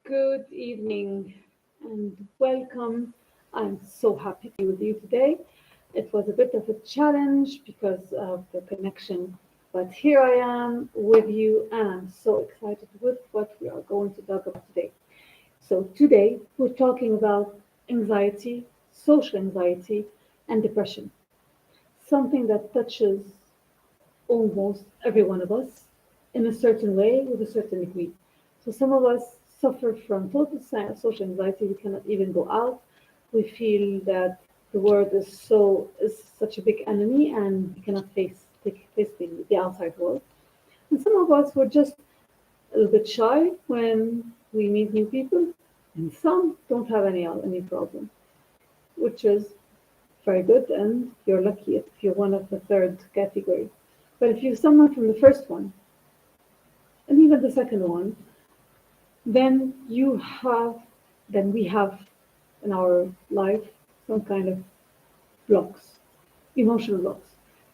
Good evening and welcome. I'm so happy to be with you today. It was a bit of a challenge because of the connection, but here I am with you and I'm so excited with what we are going to talk about today. So, today we're talking about anxiety, social anxiety, and depression, something that touches almost every one of us in a certain way with a certain degree. So some of us suffer from total social anxiety. We cannot even go out. We feel that the world is such a big enemy and we cannot face the outside world. And some of us were just a little bit shy when we meet new people, and some don't have any problem, which is very good, and you're lucky if you're one of the third category. But if you're someone from the first one, and even the second one, then you have, then we have in our life some kind of blocks, emotional blocks.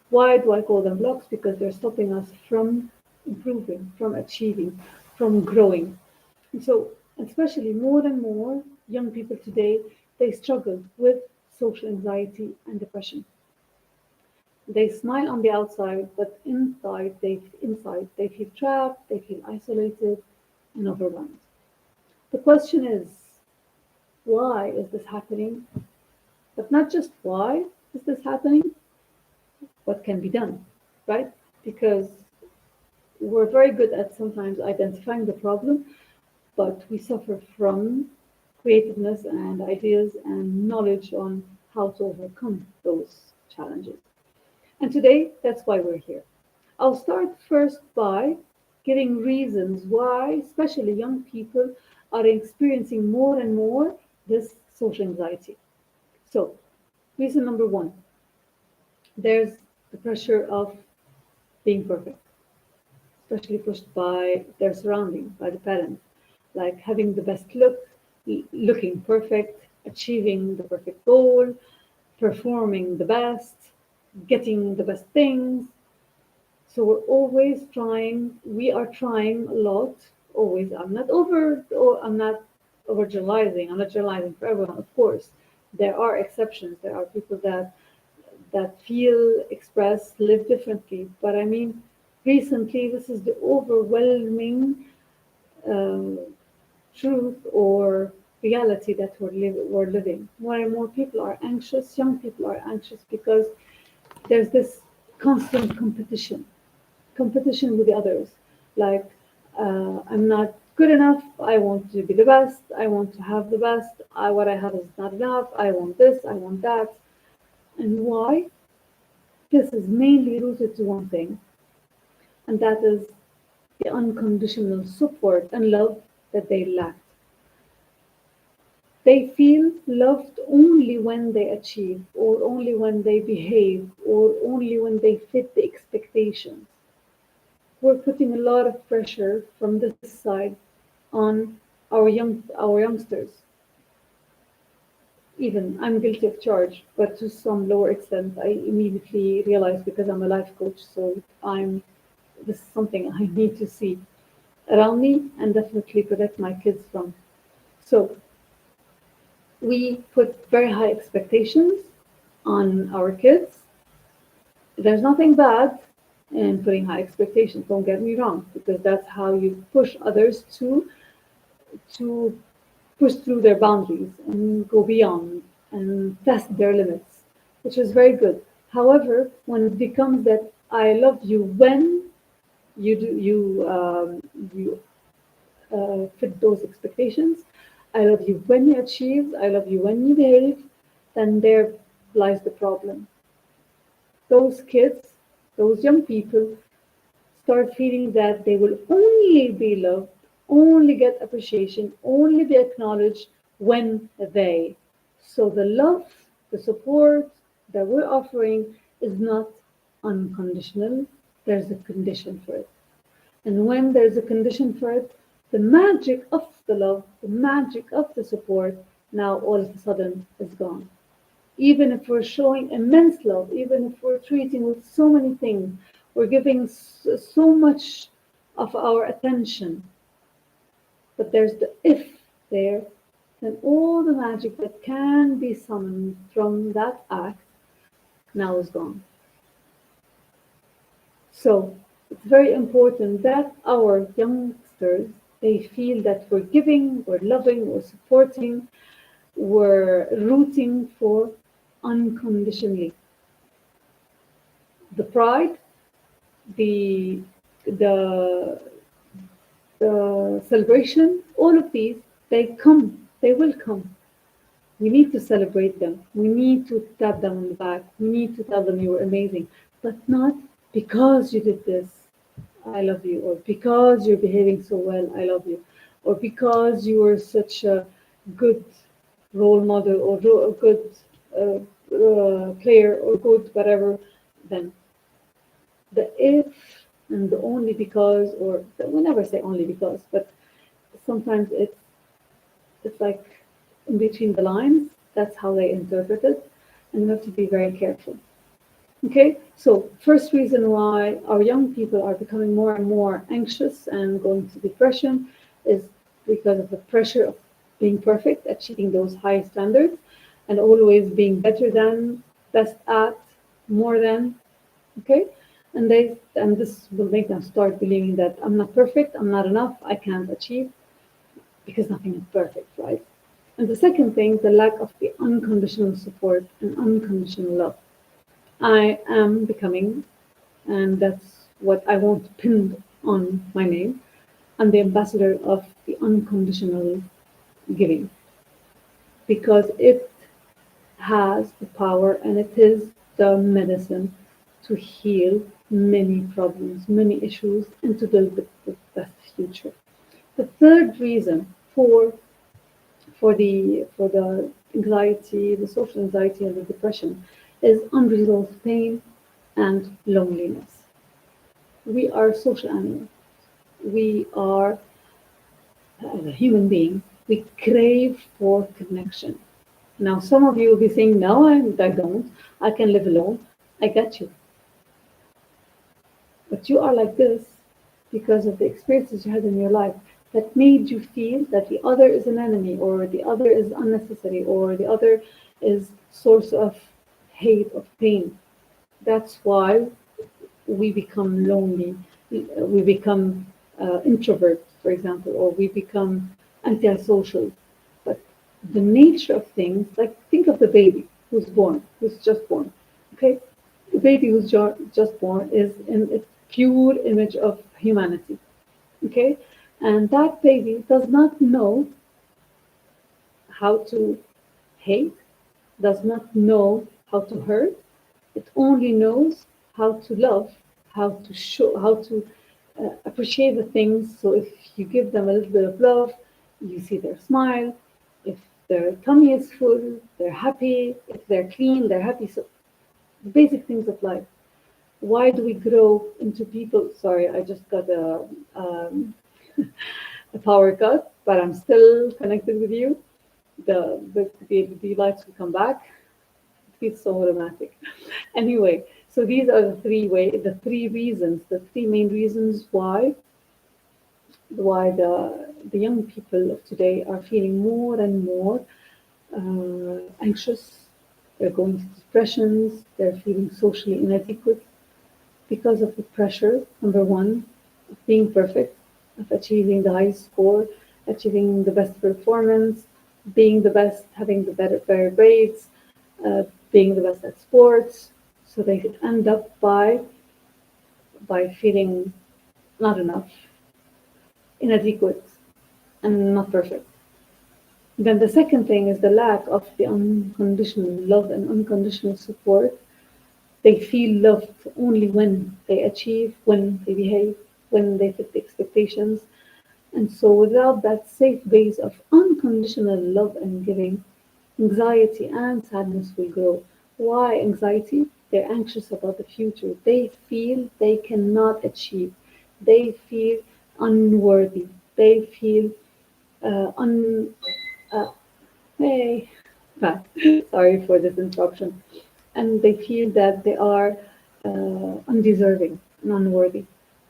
Why do I call them blocks? Because they're stopping us from improving, from achieving, from growing. And so, especially more and more young people today, they struggle with social anxiety and depression. They smile on the outside, but inside they feel trapped, they feel isolated and overwhelmed. The question is, why is this happening? But not just why is this happening, what can be done, right? Because we're very good at sometimes identifying the problem, but we suffer from creativeness and ideas and knowledge on how to overcome those challenges. And today, that's why we're here. I'll start first by giving reasons why, especially young people, are experiencing more and more this social anxiety. So, reason number one, there's the pressure of being perfect, especially pushed by their surrounding, by the parents, like having the best look, looking perfect, achieving the perfect goal, performing the best, getting the best things. So we're always trying, we are trying a lot, always. I'm not over generalizing, I'm not generalizing for everyone, of course. There are exceptions. There are people that feel, express, live differently. But I mean, recently, this is the overwhelming uh, truth or reality that we're living. More and more people are anxious, young people are anxious because there's this constant competition with the others. Like, I'm not good enough. I want to be the best. I want to have the best. What I have is not enough. I want this. I want that. And why? This is mainly rooted to one thing, and that is the unconditional support and love that they lack. They feel loved only when they achieve, or only when they behave, or only when they fit the expectations. We're putting a lot of pressure from this side on our youngsters. Even I'm guilty of charge, but to some lower extent, I immediately realize because I'm a life coach, so I'm this is something I need to see around me and definitely protect my kids from. So we put very high expectations on our kids. There's nothing bad in putting high expectations, don't get me wrong, because that's how you push others to push through their boundaries and go beyond and test their limits, which is very good. However, when it becomes that I love you when you do you fit those expectations, I love you when you achieve, I love you when you behave, then there lies the problem. Those kids, those young people start feeling that they will only be loved, only get appreciation, only be acknowledged when they. So the love, the support that we're offering is not unconditional. There's a condition for it. And when there's a condition for it, the magic of the love, the magic of the support, now all of a sudden is gone. Even if we're showing immense love, even if we're treating with so many things, we're giving so much of our attention. But there's the if. there, then all the magic that can be summoned from that act now is gone. So it's very important that our youngsters, they feel that we're giving, we're loving, we're supporting, we're rooting for unconditionally. The pride, the the the celebration, all of these, they come, they will come. We need to celebrate them. We need to tap them on the back. We need to tell them you were amazing, but not because you did this, I love you, or because you're behaving so well, I love you, or because you were such a good role model or a good player or good whatever. Then the if and the only because, or we never say only because, but sometimes it's like in between the lines. That's how they interpret it, and you have to be very careful. Okay, so first reason why our young people are becoming more and more anxious and going to depression is because of the pressure of being perfect, achieving those high standards, and always being better than, best at, more than. Okay, and this will make them start believing that I'm not perfect, I'm not enough, I can't achieve, because nothing is perfect, right? And the second thing, the lack of the unconditional support and unconditional love. I am becoming, and that's what I want pinned on my name, I'm the ambassador of the unconditional giving, because it has the power and it is the medicine to heal many problems, many issues, and to build the best future. The third reason for the anxiety, the social anxiety and the depression is unresolved pain and loneliness. We are social animals. We are, as a human being, we crave for connection. Now, some of you will be saying, no, I don't. I can live alone. I get you. But you are like this because of the experiences you had in your life that made you feel that the other is an enemy, or the other is unnecessary, or the other is source of hate, of pain. That's why we become lonely, we become introvert, for example, or we become antisocial. But the nature of things, like think of the baby who's born, who's just born. Okay, the baby who's just born is in its pure image of humanity. Okay, and that baby does not know how to hate, does not know how to hurt. It only knows how to love, how to show, how to appreciate the things. So if you give them a little bit of love, you see their smile. If their tummy is full, they're happy. If they're clean, they're happy. So basic things of life. Why do we grow into people? Sorry, I just got a power cut, but I'm still connected with you. The lights will come back. It feels so romantic. Anyway, so these are the three reasons, the three main reasons why the young people of today are feeling more and more anxious. They're going through depressions. They're feeling socially inadequate because of the pressure. Number one, of being perfect, of achieving the highest score, achieving the best performance, being the best, having the better grades, being the best at sports. So they could end up by feeling not enough, inadequate, and not perfect. Then the second thing is the lack of the unconditional love and unconditional support. They feel loved only when they achieve, when they behave, when they fit the expectations. And so without that safe base of unconditional love and giving, anxiety and sadness will grow. Why anxiety? They're anxious about the future. They feel they cannot achieve. They feel unworthy. They feel un. Hey, Pat, sorry for this interruption. And they feel that they are undeserving and unworthy.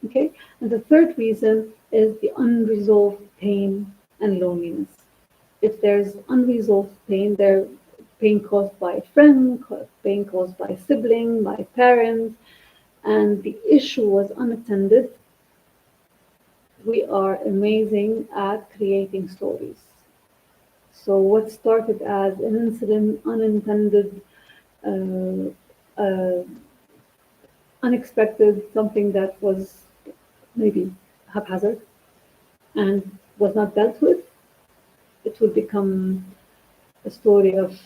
Okay? And the third reason is the unresolved pain and loneliness. if there's unresolved pain, there pain caused by a friend, pain caused by a sibling, by parents, and the issue was unattended, we are amazing at creating stories. So what started as an incident, unintended, uh, uh, unexpected, something that was maybe haphazard and was not dealt with, it would become a story of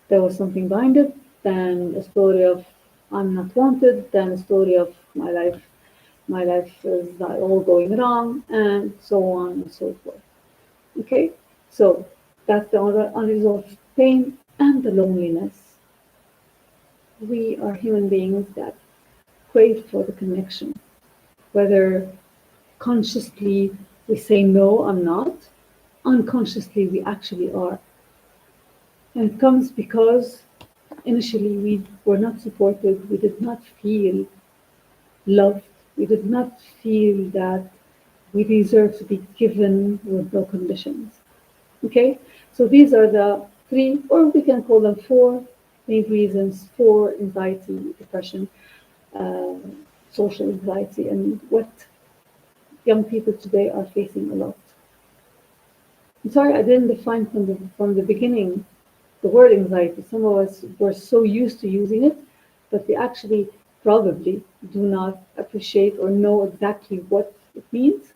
there was something behind it, then a story of I'm not wanted, then a story of my life is all going wrong, and so on and so forth. Okay, so that's the unresolved pain and the loneliness. We are human beings that crave for the connection, whether consciously we say no, I'm not, unconsciously we actually are. And it comes because initially we were not supported, we did not feel loved, we did not feel that we deserve to be given with no conditions. Okay, so these are the three, or we can call them four main reasons for anxiety, depression, uh, social anxiety, and what young people today are facing a lot. I'm sorry I didn't define from the beginning the word anxiety. Some of us were so used to using it, but we actually probably do not appreciate or know exactly what it means.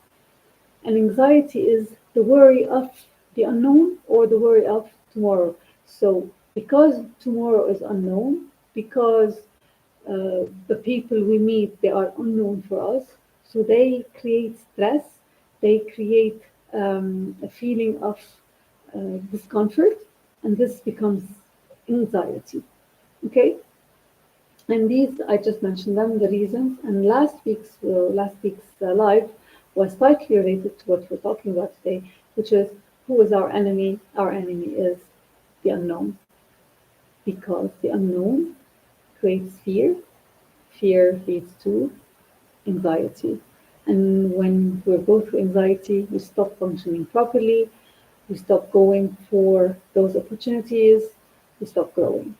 And anxiety is the worry of the unknown or the worry of tomorrow. So, because tomorrow is unknown, because the people we meet they are unknown for us, so they create stress, they create a feeling of discomfort, and this becomes anxiety. Okay, and these I just mentioned them the reasons. And last week's live was slightly related to what we're talking about today, which is who is our enemy? Our enemy is the unknown, because the unknown creates fear. Fear leads to anxiety. And when we go through anxiety, we stop functioning properly, we stop going for those opportunities, we stop growing.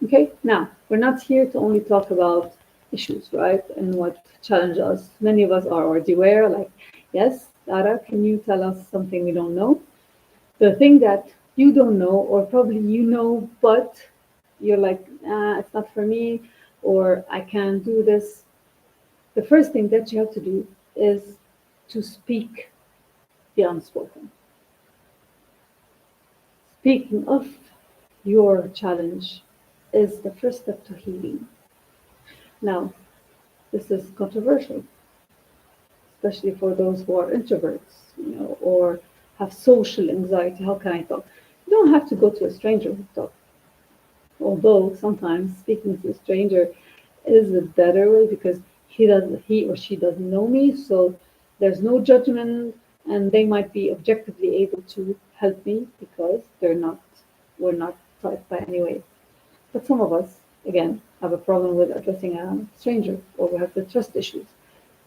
Okay, now we're not here to only talk about issues, right? And what challenge us. Many of us are already aware, like, yes, Dara, can you tell us something we don't know? The thing that you don't know, or probably you know, but you're like, it's not for me, or I can't do this. The first thing that you have to do is to speak the unspoken. Speaking of your challenge is the first step to healing. Now, this is controversial, especially for those who are introverts, or have social anxiety. How can I talk? You don't have to go to a stranger to talk. Although sometimes speaking to a stranger is a better way because he or she doesn't know me, so there's no judgment, and they might be objectively able to help me because we're not tied by any way. But some of us, again, have a problem with addressing a stranger, or we have the trust issues.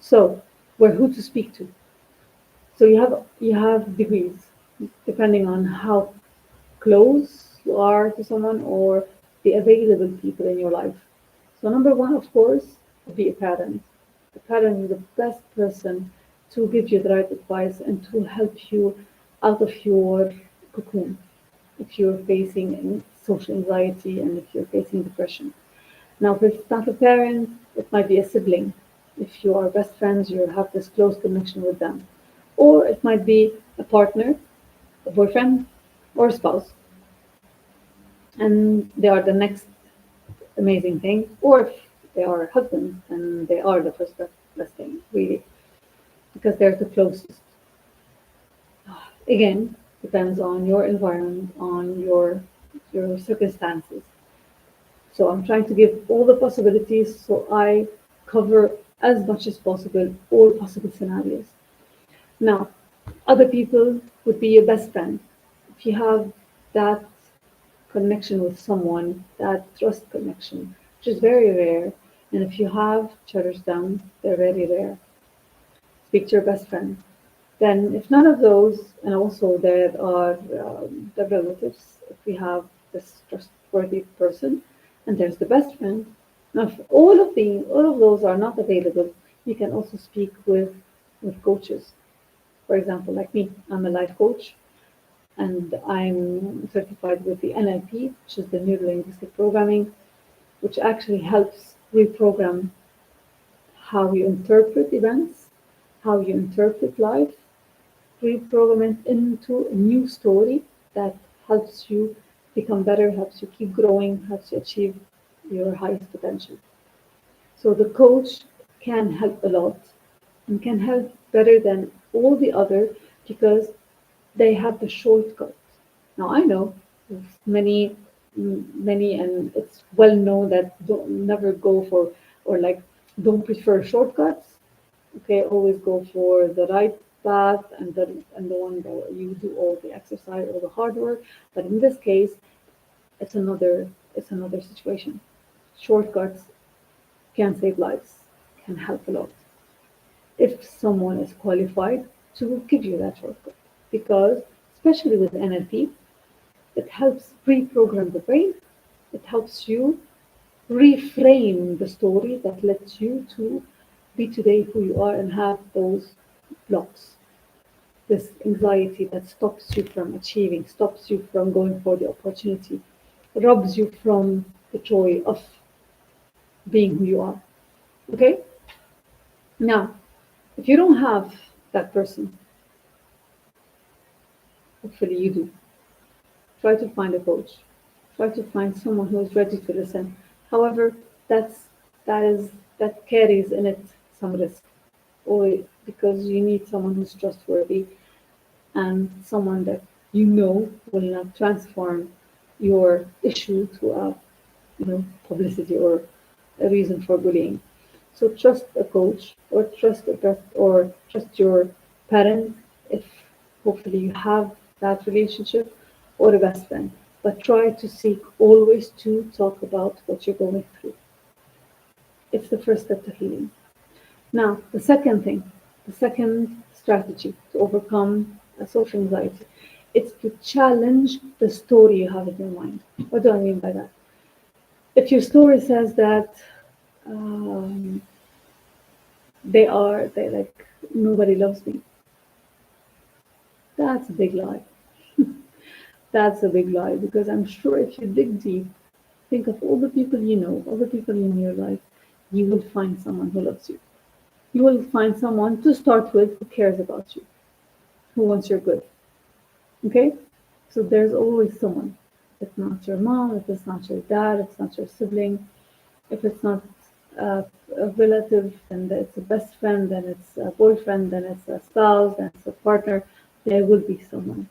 So we're who to speak to. So you have degrees depending on how close you are to someone or the available people in your life. So number one, of course, would be a parent. A parent is the best person to give you the right advice and to help you out of your cocoon if you're facing social anxiety and if you're facing depression. Now, if it's not a parent, it might be a sibling. If you are best friends, you have this close connection with them. Or it might be a partner, a boyfriend, or a spouse. And they are the next amazing thing. Or if they are husbands, then they are the first best thing, really, because they're the closest. Again, depends on your environment, on your circumstances. So I'm trying to give all the possibilities so I cover as much as possible all possible scenarios. Now, other people would be your best friend. If you have that connection with someone, that trust connection, which is very rare, and if you have, cherish them, they're very rare. Speak to your best friend. Then, if none of those, and also there are the relatives, if we have this trustworthy person, and there's the best friend. Now, if all of those are not available, you can also speak with coaches. For example, like me, I'm a life coach, and I'm certified with the NLP, which is the Neuro Linguistic Programming, which actually helps reprogram how you interpret events, how you interpret life, reprogram it into a new story that helps you become better, helps you keep growing, helps you achieve your highest potential. So the coach can help a lot and can help better than all the other because they have the shortcut. Now I know many, many, and it's well known that don't never go for or like don't prefer shortcuts. Okay, always go for the right path and the one that you do all the exercise, all the hard work. But in this case, it's another situation. Shortcuts can save lives, can help a lot if someone is qualified to give you that shortcut. Because especially with NLP, it helps reprogram the brain. It helps you reframe the story that lets you to be today who you are and have those blocks, this anxiety that stops you from achieving, stops you from going for the opportunity, robs you from the joy of being who you are. Okay? Now, if you don't have that person, hopefully you do. Try to find a coach. Try to find someone who is ready to listen. However, that's that is that carries in it some risk, or because you need someone who's trustworthy and someone that you know will not transform your issue to a publicity or a reason for bullying. So trust a coach or trust your parent if hopefully you have that relationship or a best friend. But try to seek always to talk about what you're going through. It's the first step to healing. Now, the second strategy to overcome social anxiety, it's to challenge the story you have in your mind. What do I mean by that? If your story says that um, they like nobody loves me, that's a big lie. That's a big lie because I'm sure if you dig deep, think of all the people you know, all the people in your life, you will find someone who loves you. You will find someone to start with who cares about you, who wants your good. Okay? So there's always someone. If it's not your mom, if it's not your dad, if it's not your sibling, if it's not a relative, then it's a best friend, then it's a boyfriend, then it's a spouse, then it's a partner. There will be someone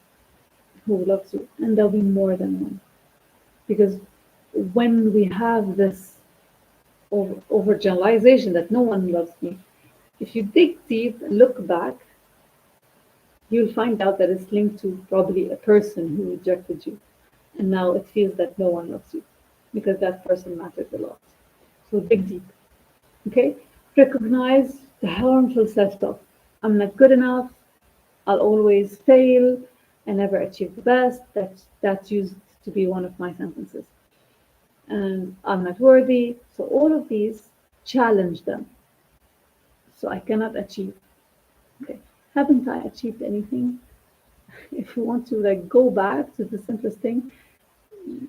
who loves you, and there'll be more than one. Because when we have this overgeneralization that no one loves me, if you dig deep and look back, you'll find out that it's linked to probably a person who rejected you. And now it feels that no one loves you because that person matters a lot. So dig deep. Okay? Recognize the harmful self talk. I'm not good enough. I'll always fail. I never achieve the best. That's used to be one of my sentences. And I'm not worthy. So all of these challenge them. So I cannot achieve. Okay. Haven't I achieved anything? If you want to like go back to the simplest thing,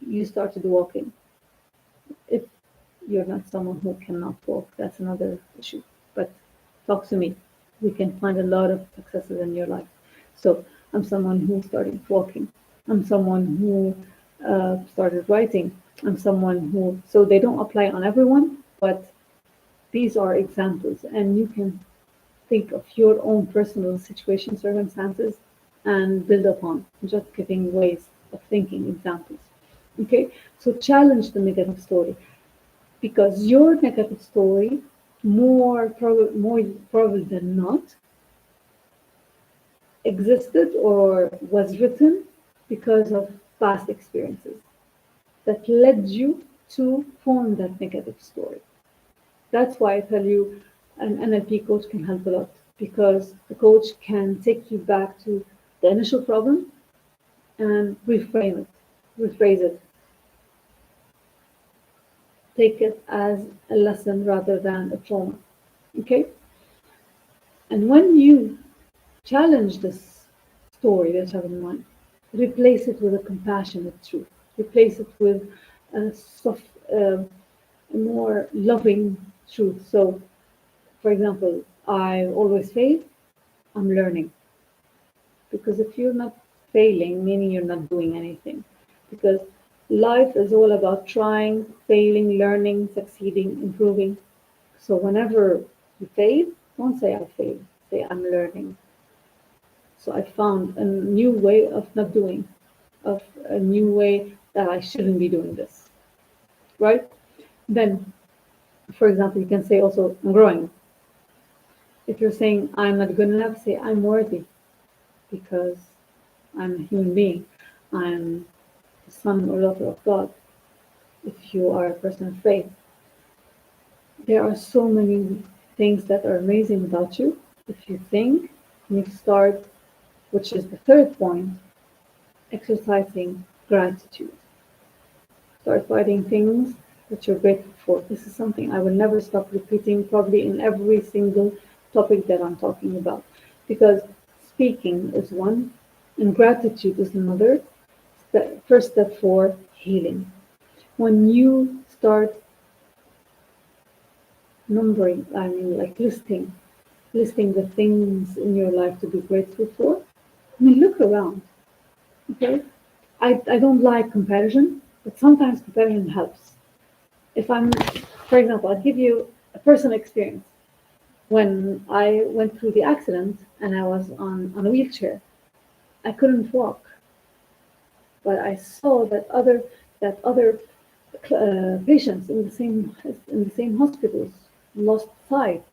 you started walking. If you're not someone who cannot walk, that's another issue. But talk to me. We can find a lot of successes in your life. So I'm someone who started walking. I'm someone who started writing. I'm someone who, so they don't apply on everyone, but these are examples. And you can think of your own personal situation, circumstances, and build upon, just giving ways of thinking, examples. Okay, so challenge the negative story because your negative story, more probably than not, existed or was written because of past experiences that led you to form that negative story. That's why I tell you an NLP coach can help a lot because the coach can take you back to the initial problem and rephrase it, take it as a lesson rather than a trauma. Okay? And when you challenge this story that you have in mind, replace it with a compassionate truth, replace it with a soft, a more loving truth. So, for example, I always fail, I'm learning. Because if you're not failing, meaning you're not doing anything. Because life is all about trying, failing, learning, succeeding, improving. So whenever you fail, don't say I failed, say I'm learning. So I found a new way of not doing, of a new way that I shouldn't be doing this, right? Then, for example, you can say also, I'm growing. If you're saying I'm not good enough, say I'm worthy because I'm a human being. I'm the son or daughter of God. If you are a person of faith, there are so many things that are amazing about you. If you think, you start, which is the third point, exercising gratitude. Start writing things that you're grateful for. This is something I will never stop repeating, probably in every single topic that I'm talking about. Because speaking is one, and gratitude is another. The first step for healing. When you start numbering, I mean, like listing the things in your life to be grateful for, I mean, look around, okay? I don't like comparison, but sometimes comparison helps. If I'm, for example, I'll give you a personal experience. When I went through the accident and I was on a wheelchair, I couldn't walk, but I saw that other patients in the same hospitals lost sight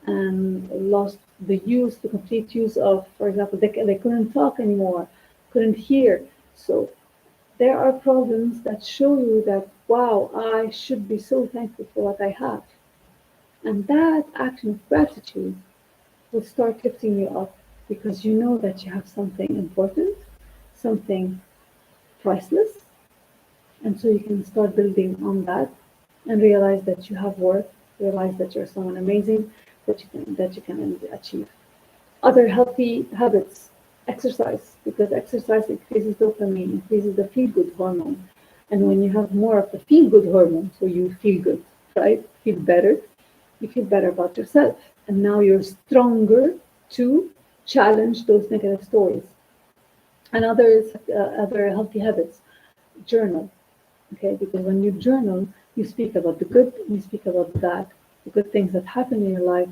and lost the complete use of, for example, they couldn't talk anymore, couldn't hear. So there are problems that show you that, wow, I should be so thankful for what I have. And that action of gratitude will start lifting you up because you know that you have something important, something priceless, and so you can start building on that and realize that you have worth, realize that you're someone amazing, that you can achieve. Other healthy habits, exercise, because exercise increases dopamine, increases the feel good hormone. And when you have more of the feel good hormone, so you feel good, right? Feel better, you feel better about yourself. And now you're stronger to challenge those negative stories. And other healthy habits, journal. Okay, because when you journal, you speak about the good, you speak about the bad, the good things that happen in your life,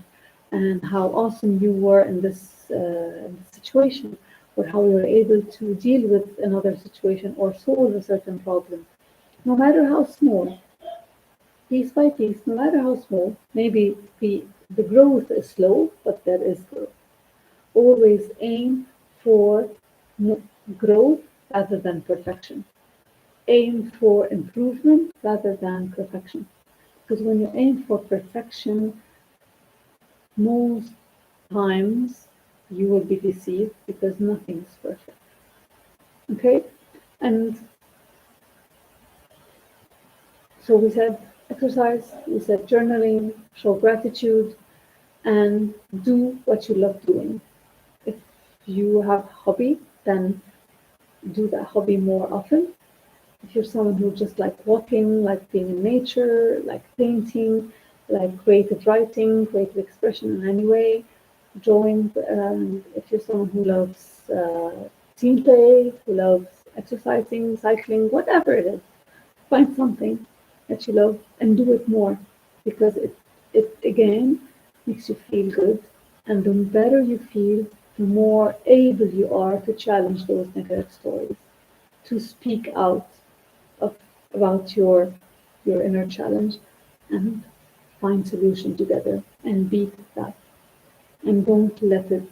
and how awesome you were in this situation, or how you were able to deal with another situation or solve a certain problem, no matter how small, piece by piece, no matter how small. Maybe the growth is slow, but there is growth. Always aim for growth rather than perfection. Aim for improvement rather than perfection. Because when you aim for perfection, most times you will be deceived because nothing is perfect. Okay? And so we said exercise, we said journaling, show gratitude, and do what you love doing. If you have a hobby, then do that hobby more often. If you're someone who just like walking, like being in nature, like painting, like creative writing, creative expression in any way, drawing, if you're someone who loves team play, who loves exercising, cycling, whatever it is, find something that you love and do it more because it again makes you feel good. And the better you feel, the more able you are to challenge those negative stories, to speak out of, about your inner challenge and find solution together and beat that and don't let it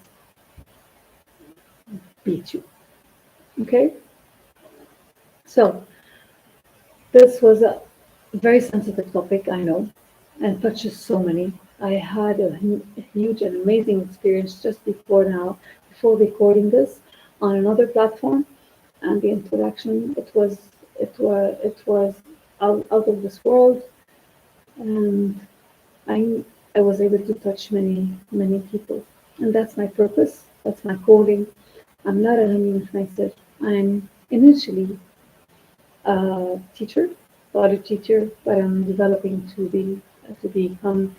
beat you. Okay? So this was a very sensitive topic, I know, and touches so many. I had a huge and amazing experience just before now, before recording this on another platform, and the interaction it was out of this world, and I I was able to touch many people, and that's my purpose. That's my calling. I'm not a Ghaniyat myself. I'm initially a teacher, a teacher, but I'm developing to become.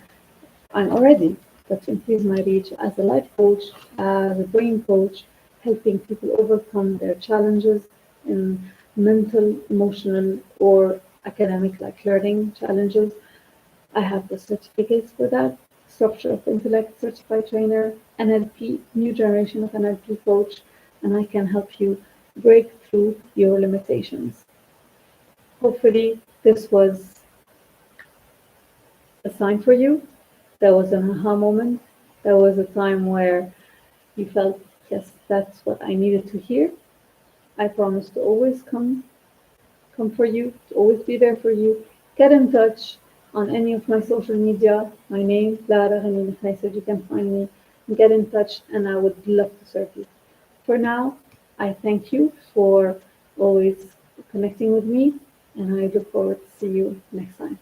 I'm already, but to increase my reach as a life coach, as a brain coach, helping people overcome their challenges in mental, emotional, or academic, like learning challenges. I have the certificates for that. Structure of Intellect Certified Trainer, NLP, new generation of NLP coach, and I can help you break through your limitations. Hopefully, this was a sign for you. There was an aha moment. There was a time where you felt, yes, that's what I needed to hear. I promise to always come for you, to always be there for you. Get in touch on any of my social media. My name, Clara Ghanim Khaisar. You can find me. Get in touch, and I would love to serve you. For now, I thank you for always connecting with me, and I look forward to see you next time.